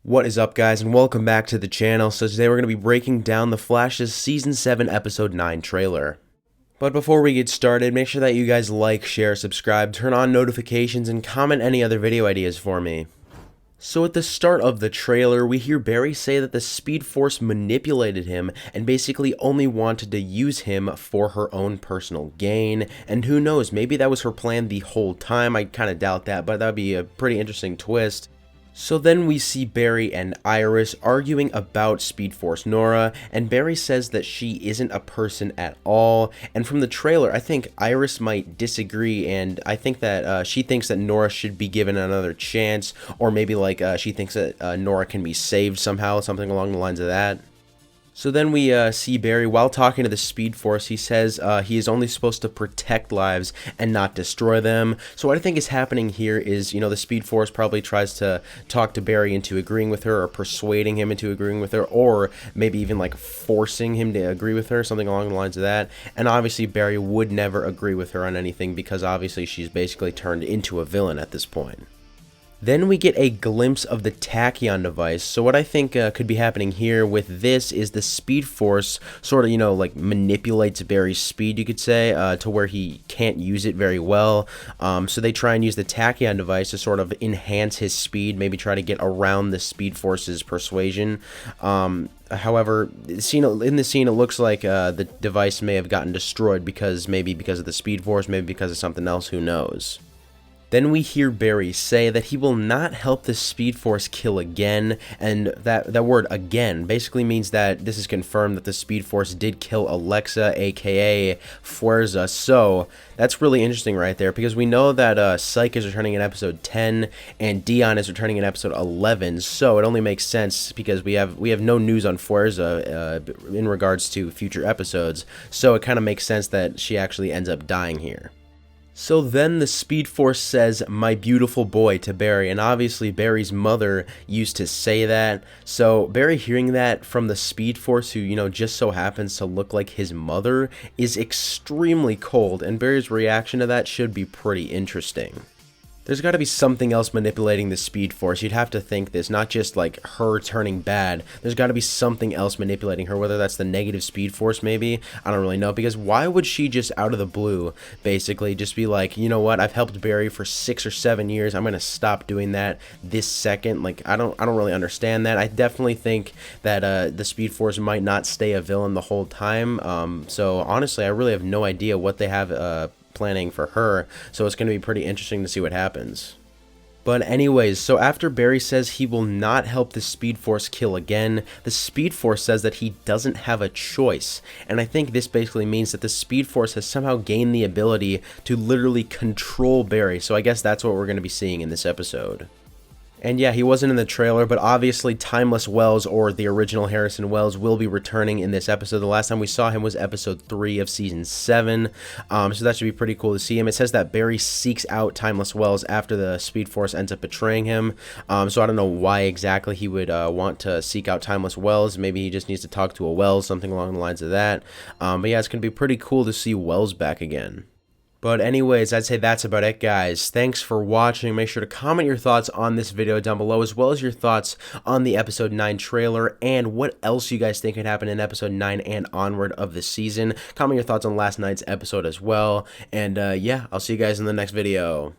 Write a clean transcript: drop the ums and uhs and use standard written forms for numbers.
What is up, guys, and welcome back to the channel. So today we're going to be breaking down The Flash's Season 7 Episode 9 trailer. But before we get started, make sure that you guys like, share, subscribe, turn on notifications, and comment any other video ideas for me. So at the start of the trailer, we hear Barry say that the Speed Force manipulated him and basically only wanted to use him for her own personal gain. And who knows, maybe that was her plan the whole time. I kind of doubt that, but that would be a pretty interesting twist. So then we see Barry and Iris arguing about Speed Force Nora, and Barry says that she isn't a person at all. And from the trailer, I think Iris might disagree, and I think that she thinks that Nora should be given another chance, or maybe like she thinks that Nora can be saved somehow, something along the lines of that. So then we see Barry, while talking to the Speed Force, he says he is only supposed to protect lives and not destroy them. So what I think is happening here is, the Speed Force probably tries to talk to Barry into agreeing with her, or persuading him into agreeing with her, or maybe even like forcing him to agree with her, something along the lines of that. And obviously Barry would never agree with her on anything, because obviously she's basically turned into a villain at this point. Then we get a glimpse of the Tachyon device. So what I think could be happening here with this is the Speed Force sort of, like manipulates Barry's speed, you could say, to where he can't use it very well. So they try and use the Tachyon device to sort of enhance his speed, maybe try to get around the Speed Force's persuasion. However, in the scene, it looks like the device may have gotten destroyed maybe because of the Speed Force, maybe because of something else, who knows. Then we hear Barry say that he will not help the Speed Force kill again, and that word "again" basically means that this is confirmed that the Speed Force did kill Alexa, aka Fuerza. So that's really interesting right there, because we know that Psyche is returning in episode 10 and Dion is returning in episode 11. So it only makes sense because we have no news on Fuerza in regards to future episodes. So it kind of makes sense that she actually ends up dying here. So then the Speed Force says, "my beautiful boy," to Barry, and obviously Barry's mother used to say that. So Barry hearing that from the Speed Force, who, just so happens to look like his mother, is extremely cold, and Barry's reaction to that should be pretty interesting. There's got to be something else manipulating the Speed Force. You'd have to think this, not just like her turning bad. There's got to be something else manipulating her, whether that's the negative Speed Force maybe. I don't really know, because why would she just out of the blue basically just be like, you know what, I've helped Barry for 6 or 7 years. I'm going to stop doing that this second. Like, I don't really understand that. I definitely think that the Speed Force might not stay a villain the whole time. So honestly, I really have no idea what they have planning for her, so it's going to be pretty interesting to see what happens. But anyways, so after Barry says he will not help the Speed Force kill again, the Speed Force says that he doesn't have a choice, and I think this basically means that the Speed Force has somehow gained the ability to literally control Barry, so I guess that's what we're going to be seeing in this episode. And yeah, he wasn't in the trailer, but obviously Timeless Wells, or the original Harrison Wells, will be returning in this episode. The last time we saw him was episode 3 of season 7, so that should be pretty cool to see him. It says that Barry seeks out Timeless Wells after the Speed Force ends up betraying him, so I don't know why exactly he would want to seek out Timeless Wells. Maybe he just needs to talk to a Wells, something along the lines of that. But yeah, it's going to be pretty cool to see Wells back again. But anyways, I'd say that's about it, guys. Thanks for watching. Make sure to comment your thoughts on this video down below, as well as your thoughts on the episode 9 trailer and what else you guys think could happen in episode 9 and onward of the season. Comment your thoughts on last night's episode as well. And yeah, I'll see you guys in the next video.